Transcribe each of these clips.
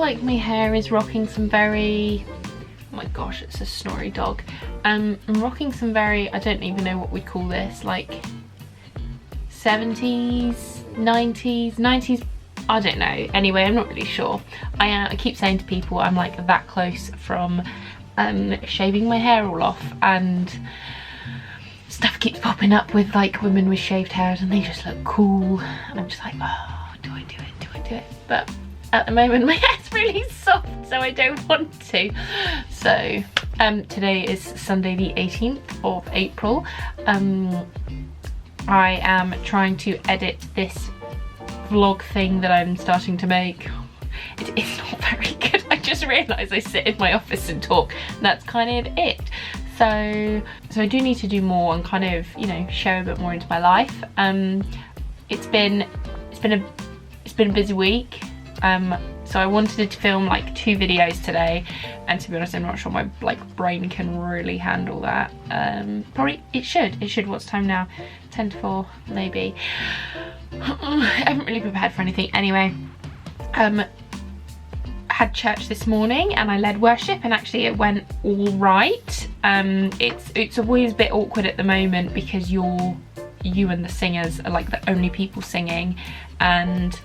like my hair is rocking some very, oh my gosh, it's a snory dog. I'm rocking some very, I don't even know what we'd call this, like 70s, 90s, I don't know. Anyway, I'm not really sure. I keep saying to people I'm like that close from shaving my hair all off, and stuff keeps popping up with like women with shaved hairs and they just look cool, and I'm just like, oh, do I do it, do I do it? But at the moment my hair's really soft, so I don't want to. So today is Sunday the 18th of April. I am trying to edit this vlog thing that I'm starting to make. It's not very good. I just realised I sit in my office and talk, and that's kind of it. So I do need to do more and kind of, you know, share a bit more into my life. It's been a busy week. So I wanted to film like 2 videos today, and to be honest, I'm not sure my like brain can really handle that. Probably it should. What's time now? 10 to 4 maybe. I haven't really prepared for anything anyway. Had church this morning and I led worship, and actually it went all right. It's always a bit awkward at the moment because you and the singers are like the only people singing, and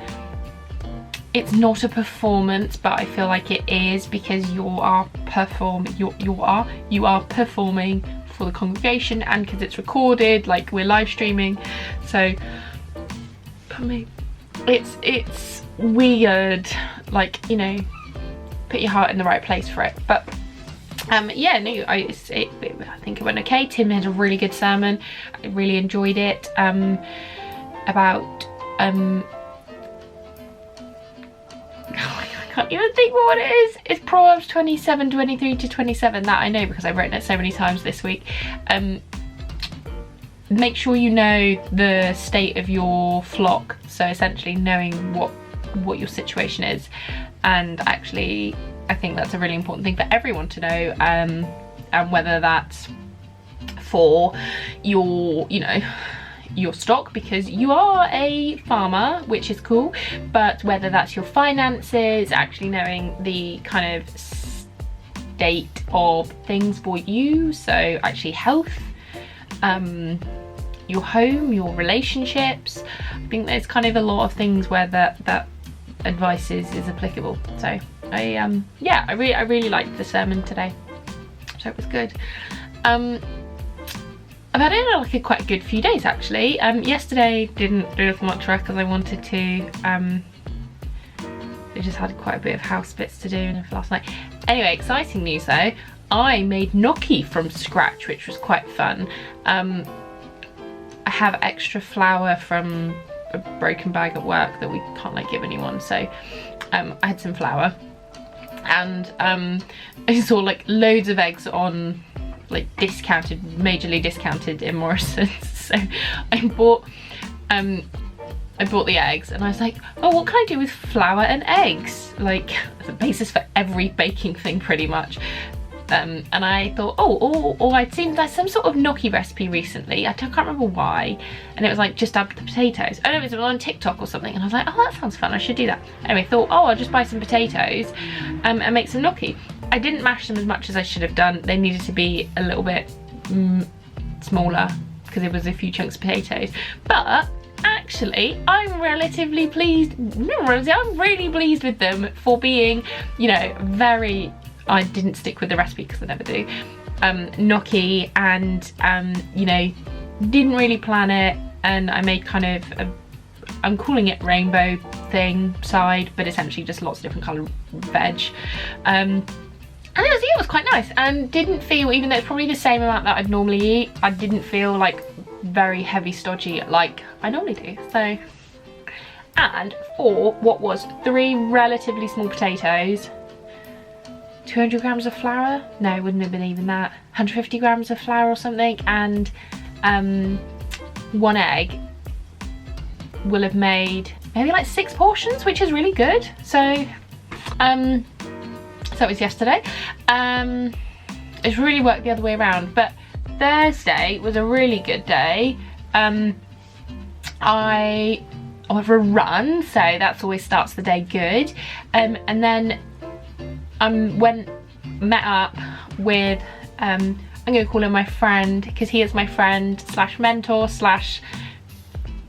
it's not a performance, but I feel like it is, because you are performing for the congregation, and because it's recorded, like we're live streaming. So it's weird, like, you know, put your heart in the right place for it. But yeah, no, I think it went okay. Tim had a really good sermon. I really enjoyed it. About I can't even think what it is. It's Proverbs 27, 23 to 27. That I know because I've written it so many times this week. Make sure you know the state of your flock. So essentially knowing what your situation is. And actually, I think that's a really important thing for everyone to know. And whether that's for your, you know, your stock, because you are a farmer, which is cool, but whether that's your finances, actually knowing the kind of state of things for you, so actually health, your home, your relationships. I think there's kind of a lot of things where that advice is applicable. So yeah, I really liked the sermon today, so it was good. I've had it like a quite good few days actually. Yesterday didn't do as much work as I wanted to. I just had quite a bit of house bits to do and last night. Anyway, exciting news though. I made gnocchi from scratch, which was quite fun. I have extra flour from a broken bag at work that we can't like give anyone, so I had some flour, and I saw like loads of eggs on like discounted, majorly discounted in Morrison's. So I bought the eggs, and I was like, oh, what can I do with flour and eggs? Like the basis for every baking thing pretty much. And I thought, oh, I'd seen there's some sort of gnocchi recipe recently. I can't remember why. And it was like, just add the potatoes. I don't know, it was on TikTok or something. And I was like, oh, that sounds fun, I should do that. Anyway, thought, oh, I'll just buy some potatoes and make some gnocchi. I didn't mash them as much as I should have done. They needed to be a little bit smaller because it was a few chunks of potatoes. But actually, I'm relatively pleased. I'm really pleased with them for being, you know, very... I didn't stick with the recipe because I never do. Gnocchi, and you know, didn't really plan it, and I made kind of I'm calling it rainbow thing side, but essentially just lots of different coloured veg. And it was quite nice, and didn't feel, even though it's probably the same amount that I'd normally eat, I didn't feel like very heavy stodgy like I normally do. So, and for what was 3 relatively small potatoes, 200 grams of flour, no, it wouldn't have been even that, 150 grams of flour or something, and 1 egg, will have made maybe like 6 portions, which is really good. So so it was yesterday. It's really worked the other way around, but Thursday was a really good day. I went for a run, so that's always starts the day good. And then met up with, I'm gonna call him my friend, because he is my friend slash mentor slash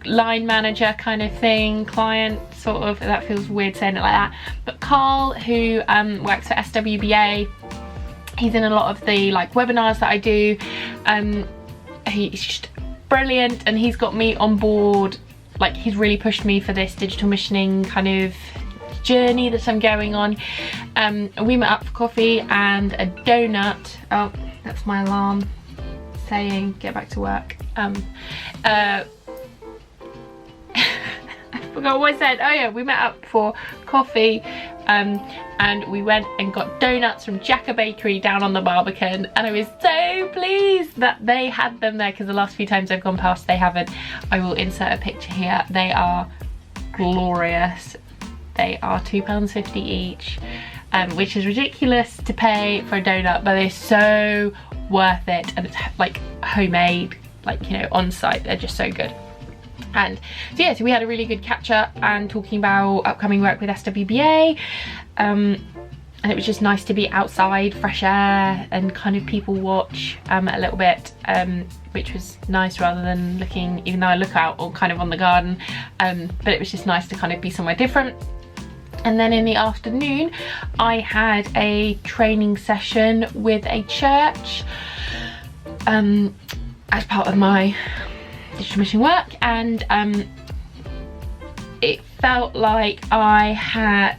line manager kind of thing, client sort of, that feels weird saying it like that, but Carl, who works for SWBA. He's in a lot of the like webinars that I do. He's just brilliant, and he's got me on board. Like, he's really pushed me for this digital missioning kind of journey that I'm going on. We met up for coffee and a donut. Oh, that's my alarm saying get back to work. I forgot what I said. Oh yeah, we met up for coffee, and we went and got donuts from Jacker Bakery down on the Barbican, and I was so pleased that they had them there, because the last few times I've gone past they haven't. I will insert a picture here. They are glorious. They are £2.50 each, which is ridiculous to pay for a donut, but they're so worth it, and it's like homemade, like, you know, on site. They're just so good. And so yeah, so we had a really good catch up and talking about upcoming work with SWBA, and it was just nice to be outside, fresh air, and kind of people watch a little bit, which was nice, rather than looking, even though I look out or kind of on the garden, but it was just nice to kind of be somewhere different. And then in the afternoon I had a training session with a church as part of my digital mission work, and it felt like I had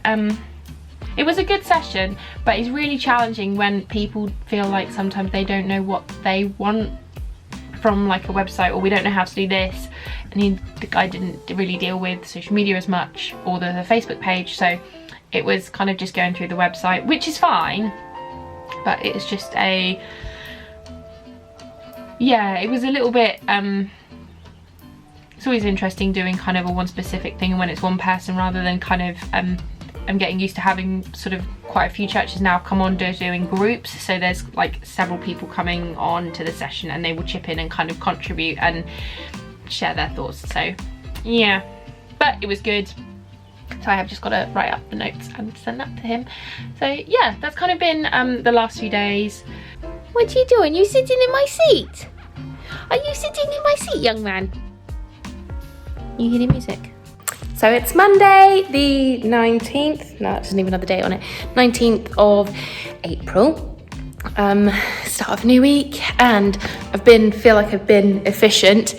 it was a good session, but it's really challenging when people feel like sometimes they don't know what they want from like a website, or we don't know how to do this. And the guy didn't really deal with social media as much, or the Facebook page, so it was kind of just going through the website, which is fine, but it's just a, yeah, it was a little bit it's always interesting doing kind of a one specific thing, and when it's one person, rather than kind of I'm getting used to having sort of quite a few churches now come on doing groups, so there's like several people coming on to the session, and they will chip in and kind of contribute and share their thoughts. So yeah, but it was good. So I have just got to write up the notes and send that to him. So yeah, that's kind of been the last few days. What are you doing? You sitting in my seat? Are you sitting in my seat, young man? You hear the music? So it's Monday the 19th, no, it doesn't even have the date on it, 19th of April, start of a new week, and feel like I've been efficient,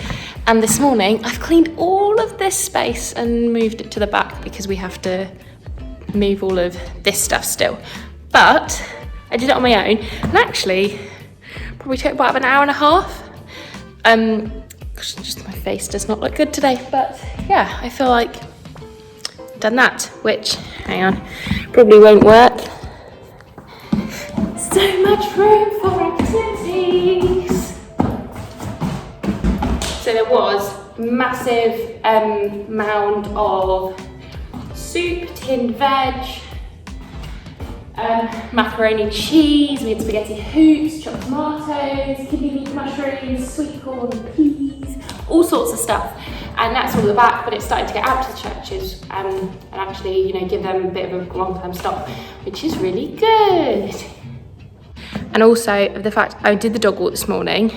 and this morning I've cleaned all of this space and moved it to the back, because we have to move all of this stuff still, but I did it on my own, and actually probably took about an hour and a half. Just my face does not look good today, but yeah, I feel like I've done that, which, hang on, probably won't work. So much room for activities. So there was a massive mound of soup, tinned veg, macaroni and cheese, we had spaghetti hoops, chopped tomatoes, kidney bean mushrooms, sweet corn, peas, all sorts of stuff. And that's all the back, but it's starting to get out to the churches and actually, you know, give them a bit of a long-term stock, which is really good. And also the fact I did the dog walk this morning,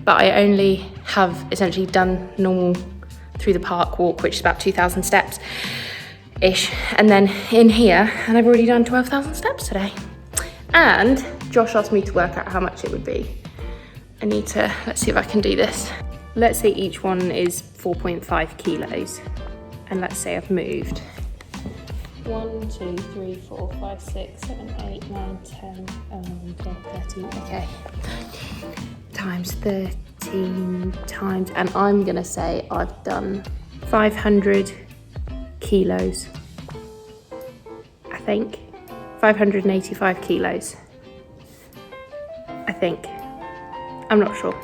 but I only have essentially done normal through the park walk, which is about 2,000 steps. Ish, and then in here, and I've already done 12,000 steps today. And Josh asked me to work out how much it would be. I need to, let's see if I can do this. Let's say each one is 4.5 kilos, and let's say I've moved 1, 2, 3, 4, 5, 6, 7, 8, 9, 10, 11, 12, 13, okay, times 13 times, and I'm gonna say I've done 500 kilos, I think, 585 kilos, I think, I'm not sure,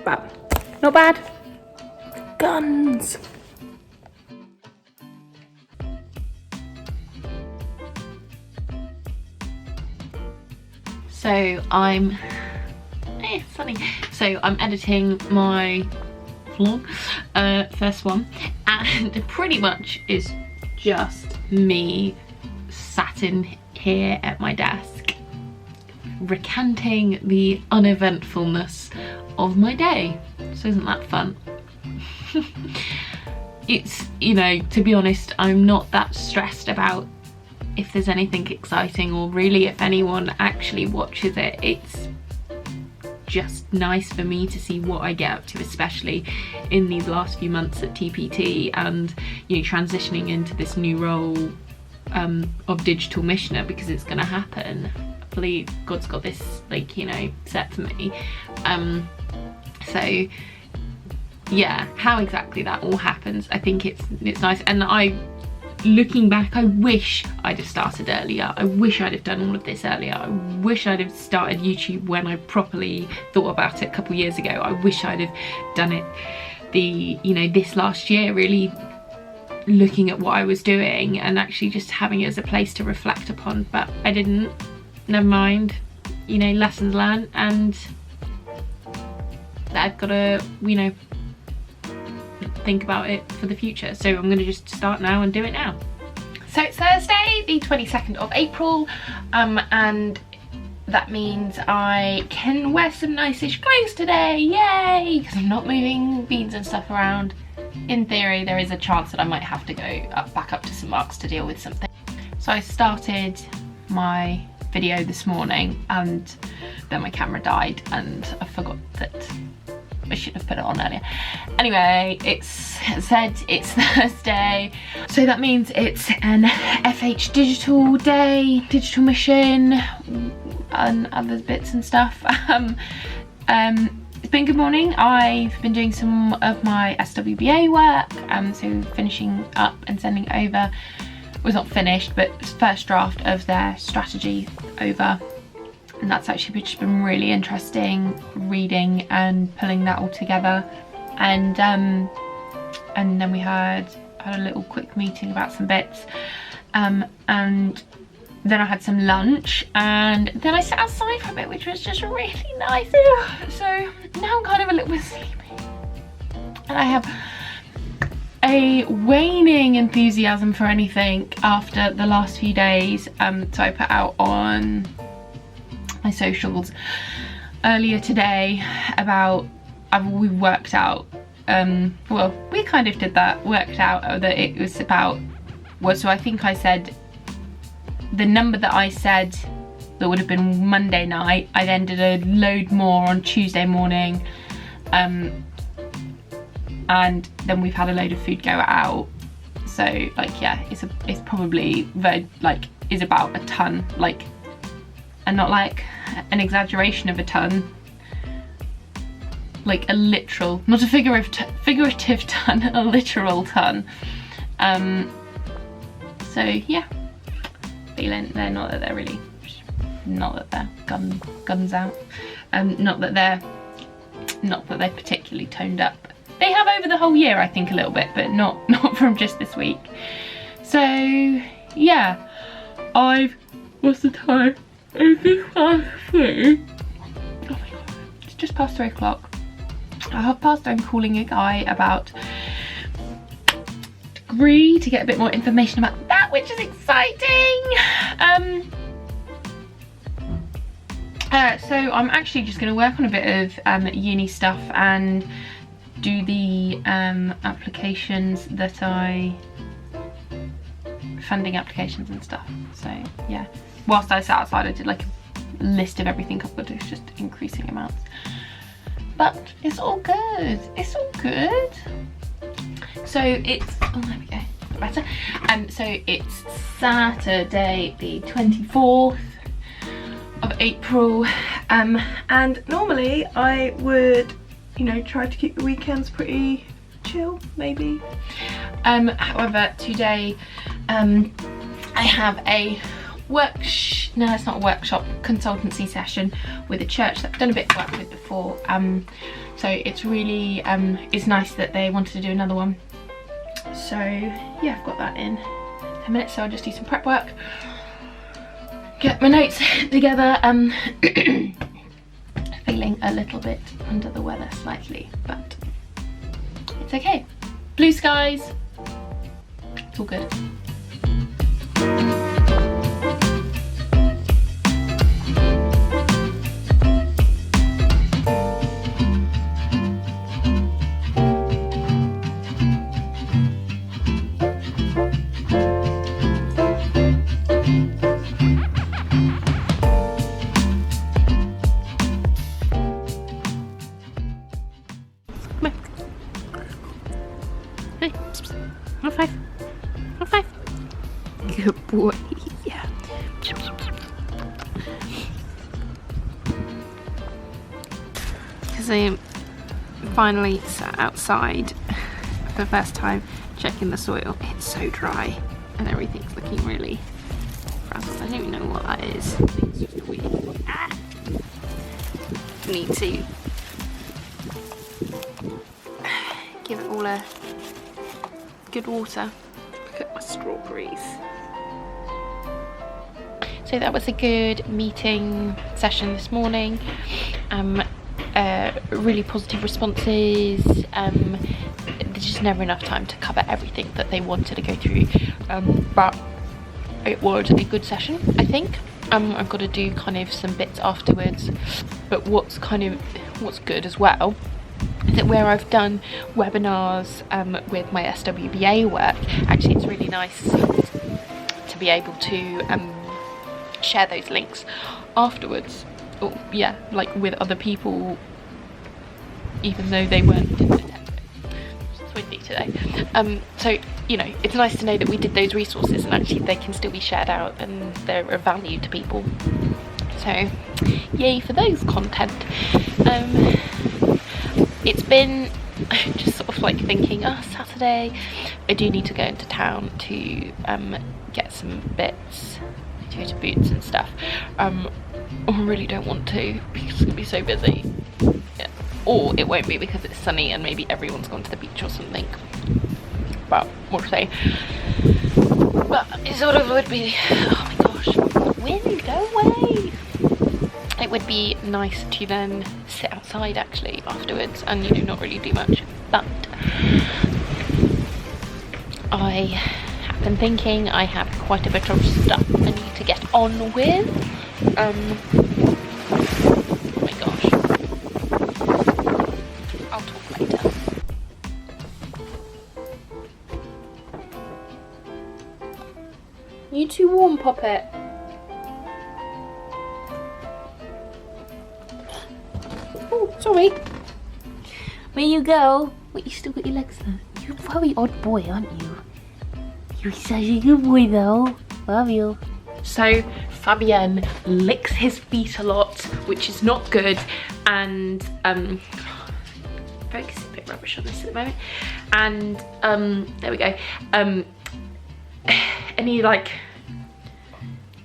but not bad. Guns. So I'm editing my vlog, first one, and it pretty much is just me sat in here at my desk, recanting the uneventfulness of my day. So isn't that fun? It's, you know, to be honest, I'm not that stressed about if there's anything exciting or really if anyone actually watches it. It's just nice for me to see what I get up to, especially in these last few months at TPT, and, you know, transitioning into this new role of digital missioner, because it's going to happen. I believe God's got this, like, you know, set for me. So yeah, how exactly that all happens, I think it's nice. And looking back, I wish I'd have started earlier. I wish I'd have done all of this earlier. I wish I'd have started YouTube when I properly thought about it a couple of years ago. I wish I'd have done it this last year, really looking at what I was doing and actually just having it as a place to reflect upon, but I didn't. Never mind, you know, lessons learned, and I've got to, you know, think about it for the future. So I'm going to just start now and do it now. So it's Thursday, the 22nd of April, and that means I can wear some nice-ish clothes today, yay! Because I'm not moving beans and stuff around. In theory, there is a chance that I might have to go back up to St Mark's to deal with something. So I started my video this morning and then my camera died and I forgot that I should have put it on earlier. Anyway, it's Thursday, so that means it's an FH digital day, digital mission, and other bits and stuff. It's been a good morning. I've been doing some of my SWBA work, so finishing up and sending over, was not finished, but first draft of their strategy over. And that's actually just been really interesting reading and pulling that all together. And then we had a little quick meeting about some bits, and then I had some lunch, and then I sat outside for a bit, which was just really nice. So now I'm kind of a little bit sleepy, and I have a waning enthusiasm for anything after the last few days. So I put out on my socials earlier today about we worked out, well, we kind of did that, worked out that it was about, well, so I think I said the number that I said that would have been Monday night, I then did a load more on Tuesday morning, and then we've had a load of food go out. So like, yeah, it's probably very, like, is about a ton, like, and not like an exaggeration of a ton, like a literal, not a figurative ton, a literal ton. So yeah, feeling they're not that they're really, not that they're guns out, not that they're particularly toned up. They have over the whole year, I think, a little bit, but not from just this week. So yeah, what's the time? It's just past 3. Oh my god, it's just past 3 o'clock. I have passed on calling a guy about degree to get a bit more information about that, which is exciting. So I'm actually just going to work on a bit of uni stuff and do the applications that funding applications and stuff. So yeah, whilst I sat outside I did like a list of everything I've got to do, just increasing amounts. But it's all good, it's all good. So it's, oh there we go, better. So it's Saturday the 24th of April, and normally I would, you know, try to keep the weekends pretty chill, maybe. However, today I have a no, it's not a workshop, consultancy session with a church that I've done a bit of work with before. So it's really, it's nice that they wanted to do another one. So yeah, I've got that in 10 minutes, so I'll just do some prep work, get my notes together. Feeling a little bit under the weather slightly, but it's okay. Blue skies, it's all good. Hey, high five. High five. Good boy. Yeah. Because I finally sat outside for the first time checking the soil. It's so dry and everything's looking really frazzled. I don't even know what that is. I think it's just a weed. Ah! Need to give it all a good water. Look at my strawberries. So that was a good meeting session this morning. Really positive responses. There's just never enough time to cover everything that they wanted to go through, but it was a good session, I think. I've got to do kind of some bits afterwards, but what's good as well is that where I've done webinars with my SWBA work, actually it's really nice to be able to share those links afterwards, or yeah, like with other people, even though they weren't in attendance. It's windy today. So you know, it's nice to know that we did those resources and actually they can still be shared out and they're of value to people. So yay for those content. It's been just sort of like thinking, Saturday I do need to go into town to get some bits, to go to Boots and stuff. I really don't want to because it's gonna be so busy. Yeah. Or it won't be because it's sunny and maybe everyone's gone to the beach or something. But we'll see. But it sort of would be, oh my gosh, wind, go away. It would be nice to then sit outside actually afterwards and, you know, not really do much. But I have been thinking I have quite a bit of stuff I need to get on with. Oh my gosh. I'll talk later. You too warm, Poppet? Oh, sorry. Where you go? Wait, you still got your legs there? You're a very odd boy, aren't you? You're such a good boy though. Love you. So Fabienne licks his feet a lot, which is not good, and focus is a bit rubbish on this at the moment. And there we go. And he like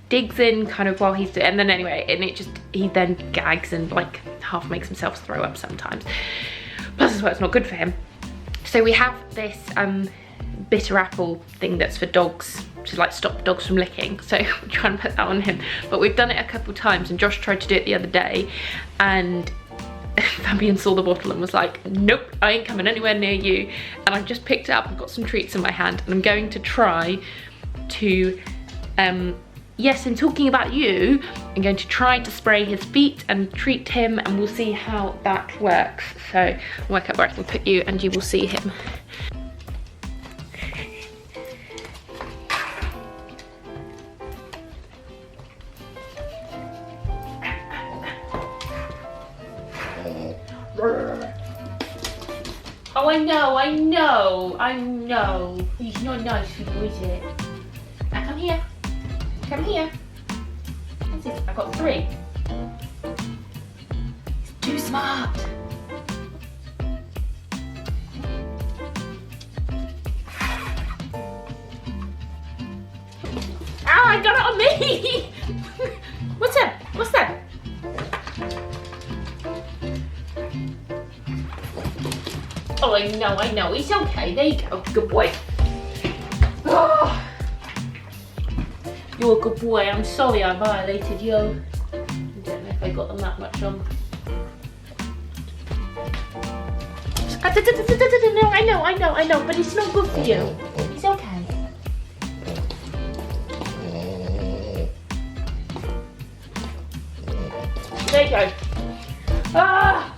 digs in kind of while he's doing, and then anyway, and it just, he then gags and like half makes himself throw up sometimes. Plus as well, it's not good for him. So we have this bitter apple thing that's for dogs, to like stop dogs from licking. So we're trying to put that on him. But we've done it a couple times and Josh tried to do it the other day and Fabienne saw the bottle and was like, nope, I ain't coming anywhere near you. And I've just picked it up, I've got some treats in my hand and I'm going to try to, yes, in talking about you, I'm going to try to spray his feet and treat him and we'll see how that works. So I'll work out where I can put you and you will see him. Oh, I know. He's not nice for you, is it? Now come here. Come here. What's this? I've got 3. He's too smart. Ah, I got it on me! What's that? What's that? Oh, I know. It's okay. There you go. Good boy. Oh. You're a good boy. I'm sorry I violated you. I don't know if I got them that much on. No, I know, but it's not good for you. It's okay. There you go. Ah!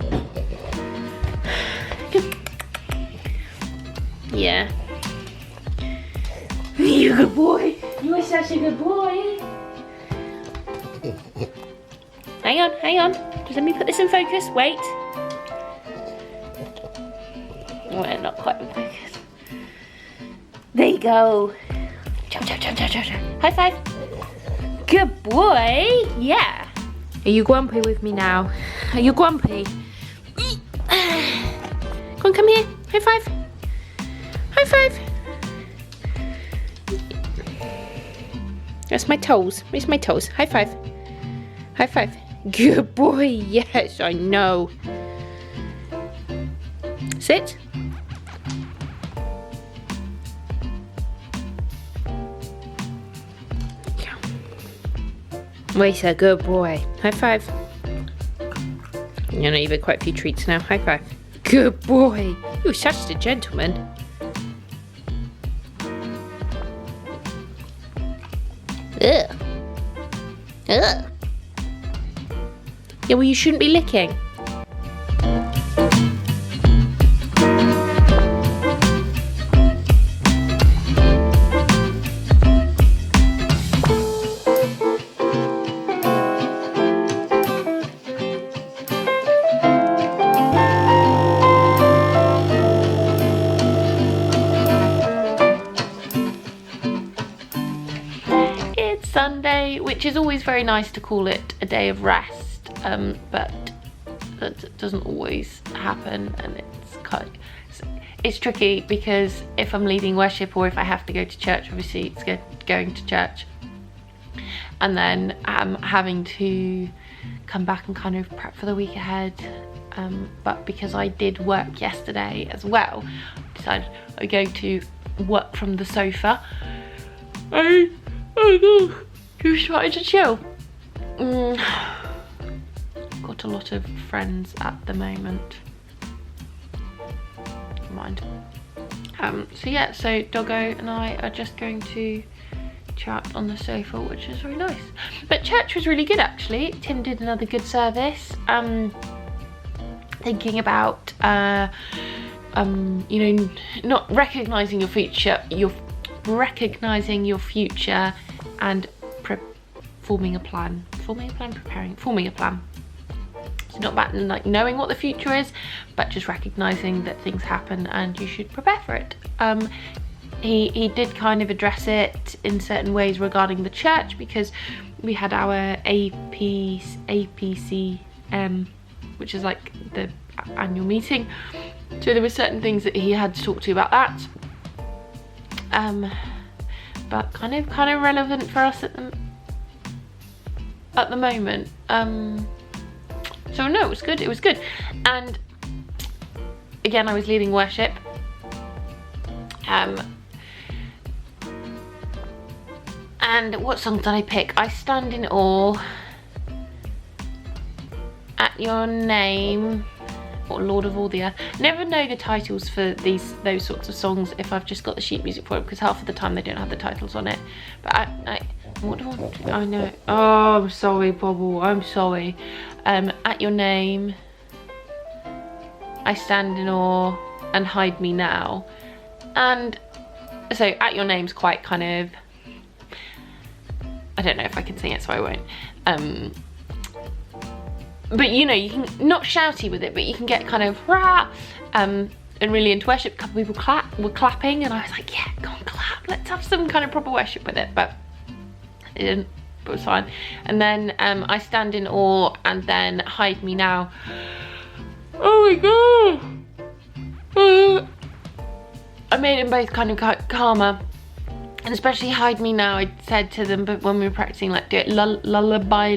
Yeah. You're a good boy. You are such a good boy. Hang on. Just let me put this in focus. Wait. Well, not quite in focus. go. High five. Good boy. Yeah. Are you grumpy with me now? Are you grumpy? Come here. High five. High five. That's my toes. Where's my toes? High five. High five. Good boy. Yes, I know. Sit. Wait, a good boy. High five. You know, you've had quite a few treats now. High five. Good boy. You're such a gentleman. Ugh. Ugh. Yeah, well, you shouldn't be licking. Sunday, which is always very nice to call it a day of rest, but that doesn't always happen, and it's tricky because if I'm leading worship or if I have to go to church, obviously it's going to church, and then having to come back and kind of prep for the week ahead, but because I did work yesterday as well, I decided I'm going to work from the sofa. Oh god, just wanted to chill. Got a lot of friends at the moment. Never mind. So yeah, so Doggo and I are just going to chat on the sofa, which is really nice. But church was really good actually. Tim did another good service. Thinking about you know, not recognising your future, recognizing your future and forming a plan. So not about like knowing what the future is, but just recognizing that things happen and you should prepare for it. He did kind of address it in certain ways regarding the church, because we had our APCM, which is like the annual meeting. So there were certain things that he had to talk to about that. But kind of relevant for us at the moment. So no, it was good. And again, I was leading worship. And what song did I pick? I Stand in Awe, At Your Name, or Lord of All the Earth. Never know the titles for those sorts of songs if I've just got the sheet music for it, because half of the time they don't have the titles on it. But what do I want to, I know. Oh, I'm sorry, Bobble. I'm sorry. At Your Name, I Stand in Awe, and Hide Me Now. And so At Your Name's quite kind of, I don't know if I can sing it, so I won't. But you know, you can not shouty with it, but you can get kind of rah, and really into worship. A couple of people were clapping, and I was like, yeah, go on, clap. Let's have some kind of proper worship with it. But it didn't. But it was fine. And then I Stand in Awe, and then Hide Me Now. Oh my god! I made them both kind of calmer. And especially Hide Me Now, I said to them, but when we were practicing, like, do it lullaby.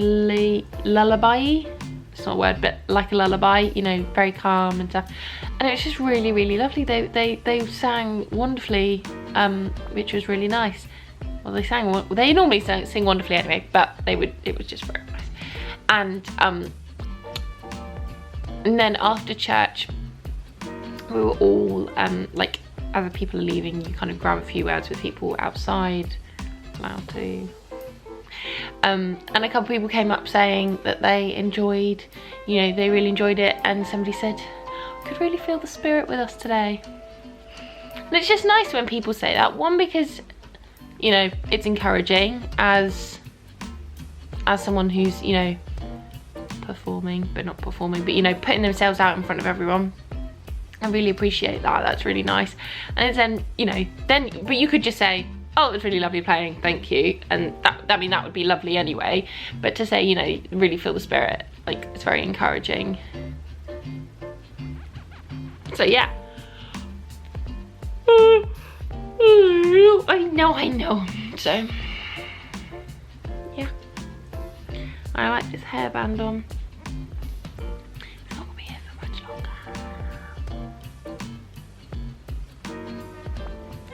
It's not a word, but like a lullaby, you know, very calm and stuff. And it was just really, really lovely. They sang wonderfully, which was really nice. Well, they normally sing wonderfully anyway, but it was just very nice. And then after church, we were all like, as people are leaving, you kind of grab a few words with people outside, allowed to. And a couple of people came up saying that they enjoyed, you know, they really enjoyed it, and somebody said, I could really feel the spirit with us today. And it's just nice when people say that. One, because, you know, it's encouraging as someone who's, you know, performing, but not performing, but, you know, putting themselves out in front of everyone. I really appreciate that. That's really nice. And then, you know, but you could just say, oh, it was really lovely playing, thank you. And that, I mean, that would be lovely anyway. But to say, you know, really feel the spirit, like, it's very encouraging. So yeah. I know. So, yeah. I like this hairband on. It's not gonna be here for much longer.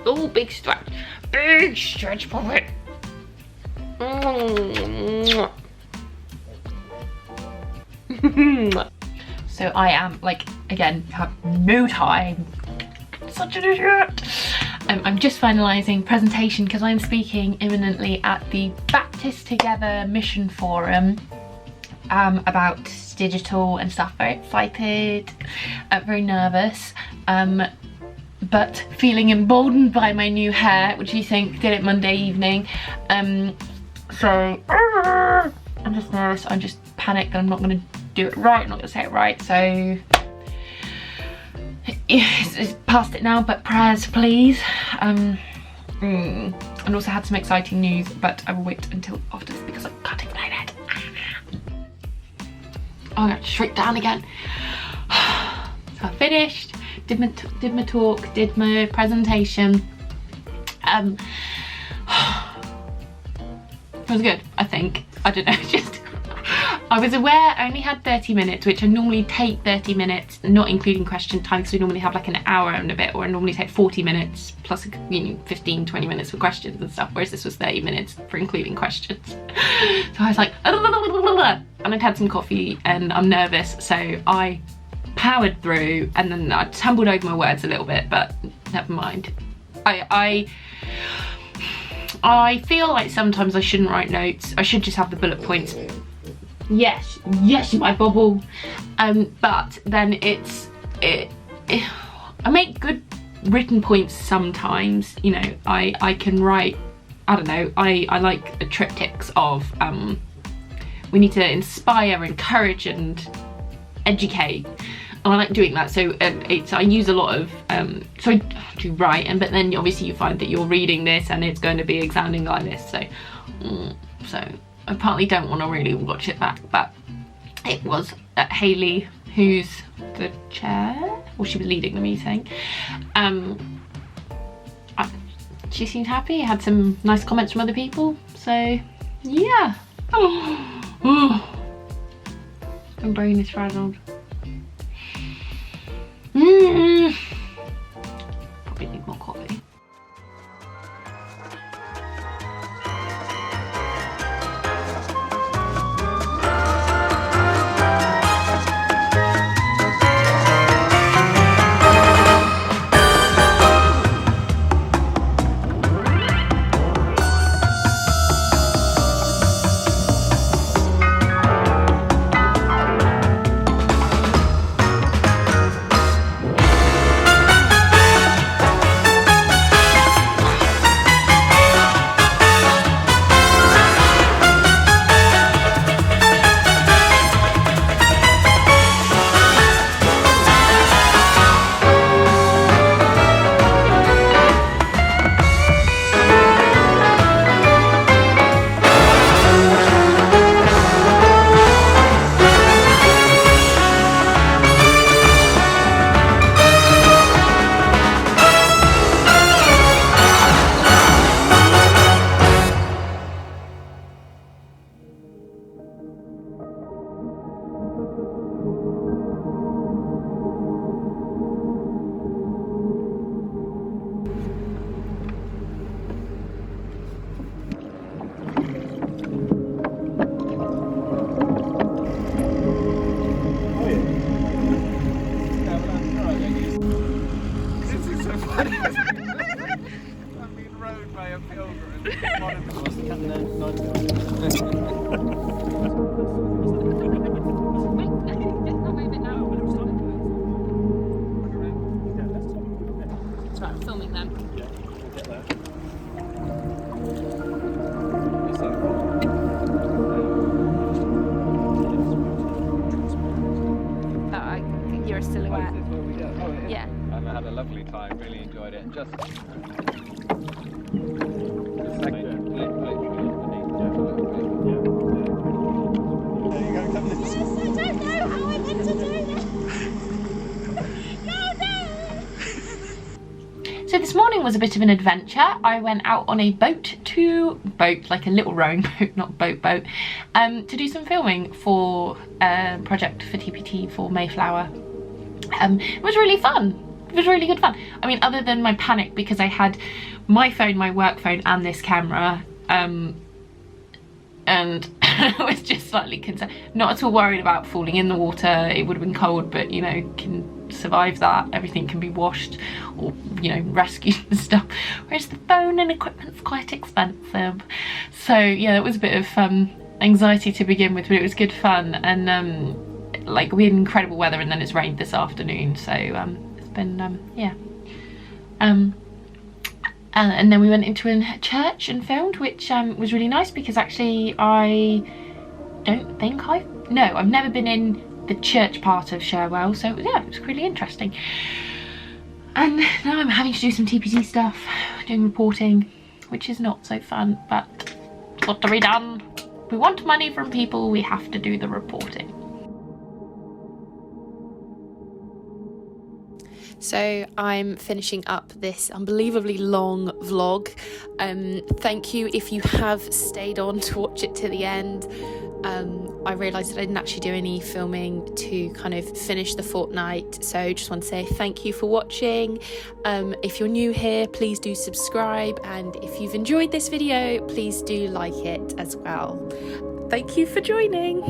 Oh, big stretch. Big stretch for it. So I am, like, again, have no time. Such an idiot. I'm just finalising presentation because I'm speaking imminently at the Baptist Together Mission Forum about digital and stuff. Very excited, very nervous, but feeling emboldened by my new hair, which you think did it Monday evening. So I'm just nervous. I'm just panicked. I'm not going to do it right. I'm not going to say it right. So it's past it now, but prayers please. And also had some exciting news, but I will wait until after this because I can't explain it. Oh, I have to shrink down again. So I finished, did my talk, did my presentation. It was good, I think. I don't know, just I was aware I only had 30 minutes, which I normally take 30 minutes, not including question time, because we normally have like an hour and a bit, or I normally take 40 minutes plus, you know, 15, 20 minutes for questions and stuff, whereas this was 30 minutes for including questions. So I was like, and I'd had some coffee and I'm nervous, so I powered through, and then I tumbled over my words a little bit, but never mind. I feel like sometimes I shouldn't write notes. I should just have the bullet points. Yes, my bubble. But then I make good written points sometimes. You know, I can write, I don't know, I like the triptychs of we need to inspire, encourage and educate. And I like doing that, so I use a lot of, so I do write, but then obviously you find that you're reading this and it's going to be sounding like this, so I partly don't want to really watch it back, but it was Hayley, who's the chair, or she was leading the meeting. She seemed happy, had some nice comments from other people, so yeah. My brain is frazzled. Probably need more coffee. I'm filming them. You're a silhouette. Yeah. So this morning was a bit of an adventure. I went out on a boat, like a little rowing boat, not boat, to do some filming for a project for TPT for Mayflower. It was really fun. It was really good fun. I mean, other than my panic because I had my phone, my work phone, and this camera, and I was just slightly concerned. Not at all worried about falling in the water. It would have been cold, but you know, can survive that. Everything can be washed or, you know, rescued and stuff. Whereas the phone and equipment's quite expensive. So yeah, it was a bit of anxiety to begin with, but it was good fun. And like, we had incredible weather, and then it's rained this afternoon, so it's been yeah. And then we went into a church and filmed, which was really nice because actually I've never been in the church part of Sherwell, so yeah, it was really interesting. And now I'm having to do some TPT stuff, doing reporting, which is not so fun, but it's got to be done. If we want money from people, we have to do the reporting. So I'm finishing up this unbelievably long vlog. Thank you if you have stayed on to watch it to the end. I realised that I didn't actually do any filming to kind of finish the fortnight, so just want to say thank you for watching. If you're new here, please do subscribe, and if you've enjoyed this video, please do like it as well. Thank you for joining.